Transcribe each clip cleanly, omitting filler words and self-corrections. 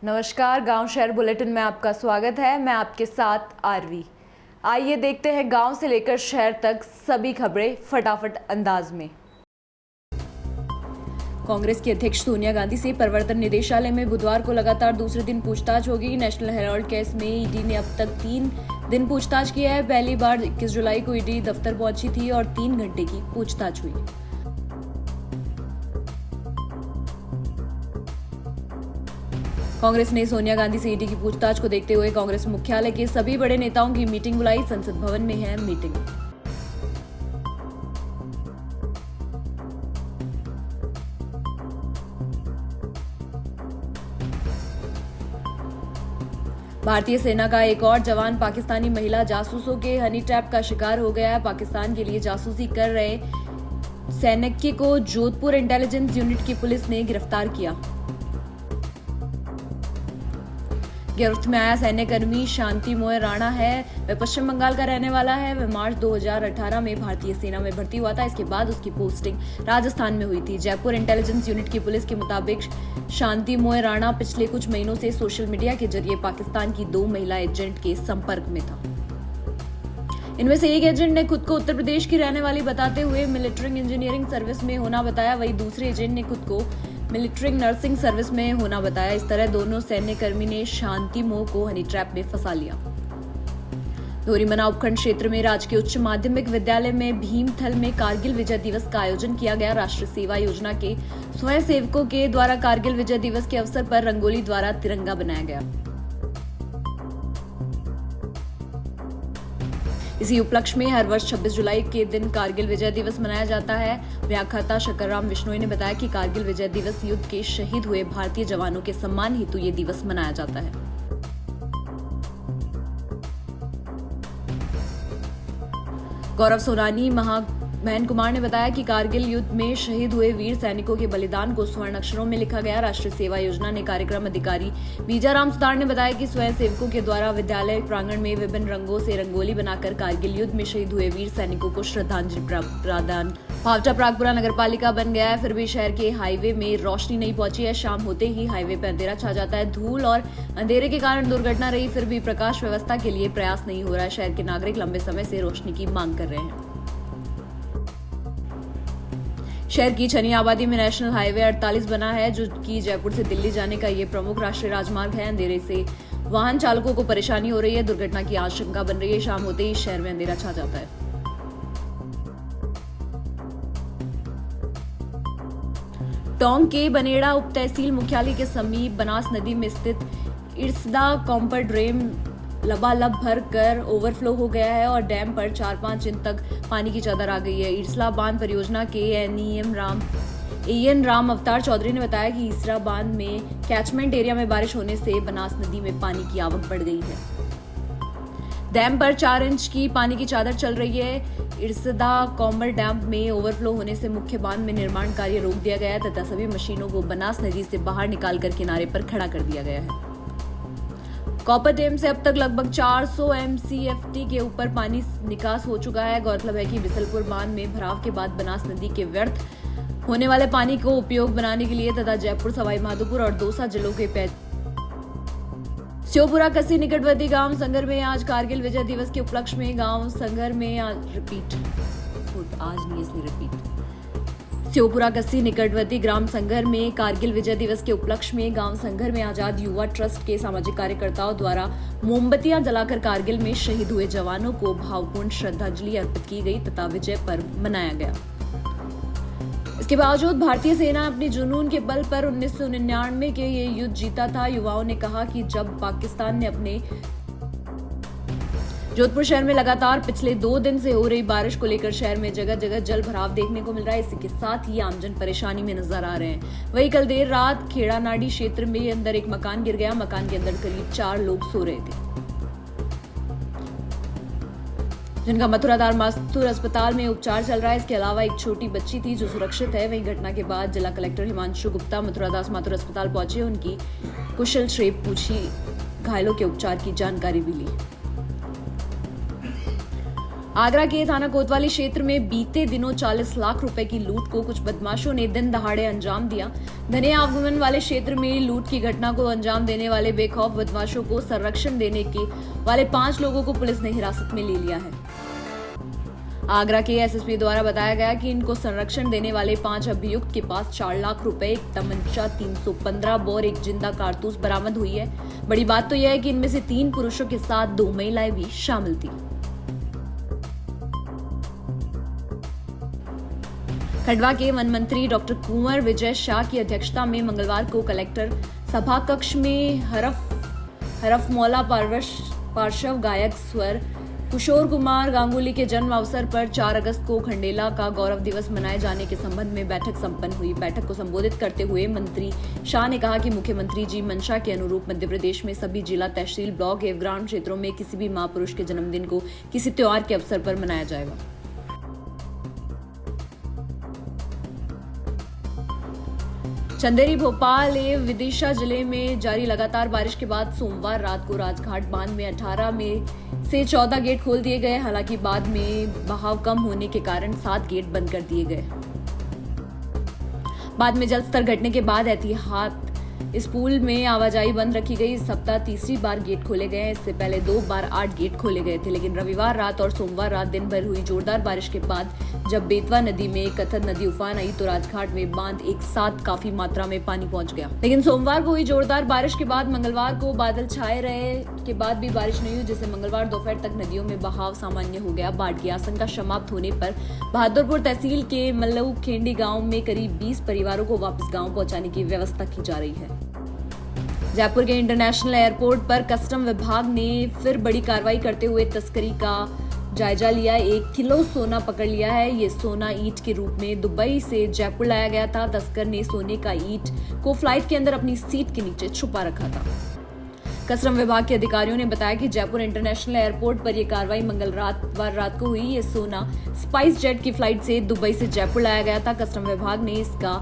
नमस्कार, गांव शहर बुलेटिन में आपका स्वागत है। मैं आपके साथ आरवी। आइए देखते हैं गांव से लेकर शहर तक सभी खबरें फटाफट अंदाज में। कांग्रेस की अध्यक्ष सोनिया गांधी से प्रवर्तन निदेशालय में बुधवार को लगातार दूसरे दिन पूछताछ होगी। नेशनल हेराल्ड केस में ईडी ने अब तक 3 दिन पूछताछ किया है। पहली बार 21 जुलाई को ईडी दफ्तर पहुंची थी और 3 घंटे की पूछताछ हुई। कांग्रेस ने सोनिया गांधी से ईडी की पूछताछ को देखते हुए कांग्रेस मुख्यालय के सभी बड़े नेताओं की मीटिंग बुलाई। संसद भवन में है मीटिंग। भारतीय सेना का एक और जवान पाकिस्तानी महिला जासूसों के हनी ट्रैप का शिकार हो गया है। पाकिस्तान के लिए जासूसी कर रहे सैनिक को जोधपुर इंटेलिजेंस यूनिट की पुलिस ने गिरफ्तार किया। गिरफ्त में आया सैन्य कर्मी शांति मोय राणा है। वह पश्चिम बंगाल का रहने वाला है। वह मार्च 2018 में भारतीय सेना में भर्ती हुआ था। इसके बाद उसकी पोस्टिंग राजस्थान में हुई थी। जयपुर इंटेलिजेंस यूनिट की पुलिस के मुताबिक शांति मोय राणा पिछले कुछ महीनों से सोशल मीडिया के जरिए पाकिस्तान की 2 महिला एजेंट के संपर्क में था। इनमें से एक एजेंट ने खुद को उत्तर प्रदेश की रहने वाली बताते हुए मिलिट्री इंजीनियरिंग सर्विस में होना बताया। वहीं दूसरे एजेंट ने खुद को मिलिट्री नर्सिंग सर्विस में होना बताया। इस तरह दोनों सैन्य कर्मी ने शांति मोह को हनी ट्रैप में फंसा लिया। धोरीमना उपखंड क्षेत्र में राजकीय उच्च माध्यमिक विद्यालय में भीमथल में कारगिल विजय दिवस का आयोजन किया गया। राष्ट्रीय सेवा योजना के स्वयं सेवकों के द्वारा कारगिल विजय दिवस के अवसर पर रंगोली द्वारा तिरंगा बनाया गया। इसी उपलक्ष्य में हर वर्ष 26 जुलाई के दिन कारगिल विजय दिवस मनाया जाता है। व्याख्याता शक्करराम विश्नोई ने बताया कि कारगिल विजय दिवस युद्ध के शहीद हुए भारतीय जवानों के सम्मान हेतु ये दिवस मनाया जाता है। गौरव सोनानी महन कुमार ने बताया कि कारगिल युद्ध में शहीद हुए वीर सैनिकों के बलिदान को स्वर्ण अक्षरों में लिखा गया। राष्ट्रीय सेवा योजना ने कार्यक्रम अधिकारी बीजाराम सुतार ने बताया कि स्वयं सेवकों के द्वारा विद्यालय प्रांगण में विभिन्न रंगों से रंगोली बनाकर कारगिल युद्ध में शहीद हुए वीर सैनिकों को श्रद्धांजलि प्रदान। पावटा प्रागपुरा नगरपालिका बन गया है, फिर भी शहर के हाईवे में रोशनी नहीं पहुंची है। शाम होते ही हाईवे पर अंधेरा छा जाता है। धूल और अंधेरे के कारण दुर्घटना रही, फिर भी प्रकाश व्यवस्था के लिए प्रयास नहीं हो रहा है। शहर के नागरिक लंबे समय से रोशनी की मांग कर रहे हैं। शहर की छनी आबादी में नेशनल हाईवे 48 बना है, जो कि जयपुर से दिल्ली जाने का ये प्रमुख राष्ट्रीय राजमार्ग है। अंधेरे से वाहन चालकों को परेशानी हो रही है। दुर्घटना की आशंका बन रही है। शाम होते ही शहर में अंधेरा छा जाता है। टोंक के बनेड़ा उप तहसील मुख्यालय के समीप बनास नदी में स्थित इर्सदा कॉम्पर ड्रेम लबालब भर कर ओवरफ्लो हो गया है और डैम पर 4-5 इंच तक पानी की चादर आ गई है। इर्सला बांध परियोजना के एएन राम अवतार चौधरी ने बताया कि इर्सला बांध में कैचमेंट एरिया में बारिश होने से बनास नदी में पानी की आवक बढ़ गई है। डैम पर 4 इंच की पानी की चादर चल रही है। इर्सदा कॉम्बर डैम में ओवरफ्लो होने से मुख्य बांध में निर्माण कार्य रोक दिया गया है तथा सभी मशीनों को बनास नदी से बाहर निकालकर किनारे पर खड़ा कर दिया गया है। कॉपर डैम से अब तक लगभग 400 MCFT के ऊपर पानी निकास हो चुका है। गौरतलब है कि बिसलपुर बांध में भराव के बाद बनास नदी के व्यर्थ होने वाले पानी को उपयोग बनाने के लिए तथा जयपुर, सवाई माधोपुर और दौसा जिलों के श्योपुरा कस्सी निकटवर्ती गांव संगर में आज कारगिल विजय दिवस के उपलक्ष्य में गांव संगर में श्योपुरा कस्सी निकटवर्ती ग्राम संगर में कारगिल विजय दिवस के उपलक्ष्य में गांव संगर में आजाद युवा ट्रस्ट के सामाजिक कार्यकर्ताओं द्वारा मोमबत्तियां जलाकर कारगिल में शहीद हुए जवानों को भावपूर्ण श्रद्धांजलि अर्पित की गई तथा विजय पर्व मनाया गया। इसके बावजूद भारतीय सेना अपने जुनून के बल पर 1999 के ये युद्ध जीता था। युवाओं ने कहा कि जब पाकिस्तान ने अपने जोधपुर शहर में लगातार पिछले 2 दिन से हो रही बारिश को लेकर शहर में जगह जगह जल भराव देखने को मिल रहा है। इसी के साथ ही आमजन परेशानी में नजर आ रहे हैं। वहीं कल देर रात खेड़ानाडी क्षेत्र में अंदर एक मकान गिर गया। मकान के अंदर करीब 4 लोग सो रहे थे, जिनका मथुरादास माथुर अस्पताल में उपचार चल रहा है। इसके अलावा एक छोटी बच्ची थी जो सुरक्षित है। वहीं घटना के बाद जिला कलेक्टर हिमांशु गुप्ता मथुरादास माथुर अस्पताल पहुंचे, उनकी कुशल क्षेम पूछी, घायलों के उपचार की जानकारी भी ली। आगरा के थाना कोतवाली क्षेत्र में बीते दिनों 40 लाख रुपए की लूट को कुछ बदमाशों ने दिन दहाड़े अंजाम दिया। घने आवागमन वाले क्षेत्र में लूट की घटना को अंजाम देने वाले बेखौफ बदमाशों को संरक्षण देने के वाले 5 लोगों को पुलिस ने हिरासत में ले लिया है। आगरा के एसएसपी द्वारा बताया गया कि इनको संरक्षण देने वाले 5 अभियुक्त के पास 4 लाख रुपए, एक तमंचा, 315 बोर, एक जिंदा कारतूस बरामद हुई है। बड़ी बात तो यह है कि इनमें से 3 पुरुषों के साथ 2 महिलाएं भी शामिल थी। खंडवा के वन मंत्री डॉक्टर कुंवर विजय शाह की अध्यक्षता में मंगलवार को कलेक्टर सभा कक्ष में हरफ मौला पार्श्व गायक स्वर किशोर कुमार गांगुली के जन्म अवसर पर 4 अगस्त को खंडेला का गौरव दिवस मनाए जाने के संबंध में बैठक संपन्न हुई। बैठक को संबोधित करते हुए मंत्री शाह ने कहा कि मुख्यमंत्री जी मंशा के अनुरूप मध्य प्रदेश में सभी जिला, तहसील, ब्लॉक एवं ग्राम क्षेत्रों में किसी भी महापुरुष के जन्मदिन को किसी त्योहार के अवसर पर मनाया जाएगा। चंदेरी, भोपाल एवं विदिशा जिले में जारी लगातार बारिश के बाद सोमवार रात को राजघाट बांध में 18 में से 14 गेट खोल दिए गए। हालांकि बाद में बहाव कम होने के कारण 7 गेट बंद कर दिए गए। बाद में जल स्तर घटने के बाद एहतियात इस पुल में आवाजाही बंद रखी गई। इस सप्ताह तीसरी बार गेट खोले गए हैं। इससे पहले 2 बार 8 गेट खोले गए थे, लेकिन रविवार रात और सोमवार रात दिन भर हुई जोरदार बारिश के बाद जब बेतवा नदी में कथन नदी उफान आई तो राजघाट में बांध एक साथ काफी मात्रा में पानी पहुंच गया। लेकिन सोमवार को हुई जोरदार बारिश के बाद मंगलवार को बादल छाए रहे के बाद भी बारिश नहीं हुई, जिससे मंगलवार दोपहर तक नदियों में बहाव सामान्य हो गया। बाढ़ की आशंका समाप्त होने पर बहादुरपुर तहसील के मल्लऊ खेंडी गाँव में करीब 20 परिवारों को वापस गाँव पहुंचाने की व्यवस्था की जा रही है। जयपुर के इंटरनेशनल एयरपोर्ट पर कस्टम विभाग ने फिर बड़ी कार्रवाई करते हुए तस्करी का जायजा लिया। 1 किलो सोना पकड़ लिया है। ये सोना ईंट के रूप में दुबई से जयपुर लाया गया था। तस्कर ने सोने का ईंट को फ्लाइट के अंदर अपनी सीट के नीचे छुपा रखा था। कस्टम विभाग के अधिकारियों ने बताया कि जयपुर इंटरनेशनल एयरपोर्ट पर यह कार्रवाई मंगलवार रात को हुई। ये सोना स्पाइस जेट की फ्लाइट से दुबई से जयपुर लाया गया था। कस्टम विभाग ने इसका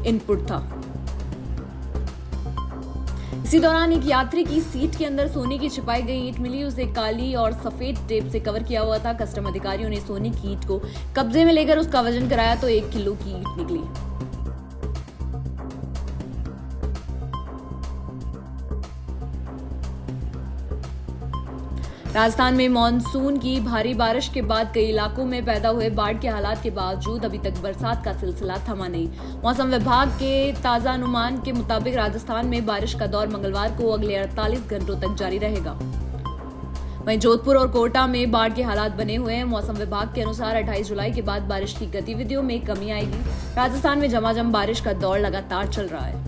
इनपुट था। इसी दौरान एक यात्री की सीट के अंदर सोने की छिपाई गई ईंट मिली। उसे काली और सफेद टेप से कवर किया हुआ था। कस्टम अधिकारियों ने सोने की ईंट को कब्जे में लेकर उसका वजन कराया तो 1 किलो की ईंट निकली। राजस्थान में मानसून की भारी बारिश के बाद कई इलाकों में पैदा हुए बाढ़ के हालात के बावजूद अभी तक बरसात का सिलसिला थमा नहीं। मौसम विभाग के ताजा अनुमान के मुताबिक राजस्थान में बारिश का दौर मंगलवार को अगले 48 घंटों तक जारी रहेगा। वहीं जोधपुर और कोटा में बाढ़ के हालात बने हुए हैं। मौसम विभाग के अनुसार 28 जुलाई के बाद बारिश की गतिविधियों में कमी आएगी। राजस्थान में झमाझम बारिश का दौर लगातार चल रहा है।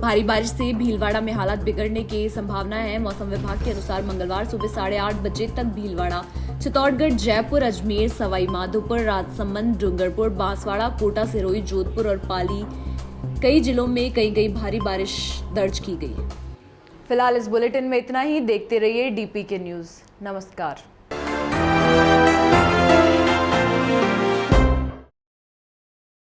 भारी बारिश से भीलवाड़ा में हालात बिगड़ने की संभावना है। मौसम विभाग के अनुसार मंगलवार सुबह 8:30 बजे तक भीलवाड़ा, चित्तौड़गढ़, जयपुर, अजमेर, सवाई माधोपुर, राजसमंद, डूंगरपुर, बांसवाड़ा, कोटा, सिरोही, जोधपुर और पाली कई जिलों में कई भारी बारिश दर्ज की गई। फिलहाल इस बुलेटिन में इतना ही। देखते रहिए DPK न्यूज। नमस्कार।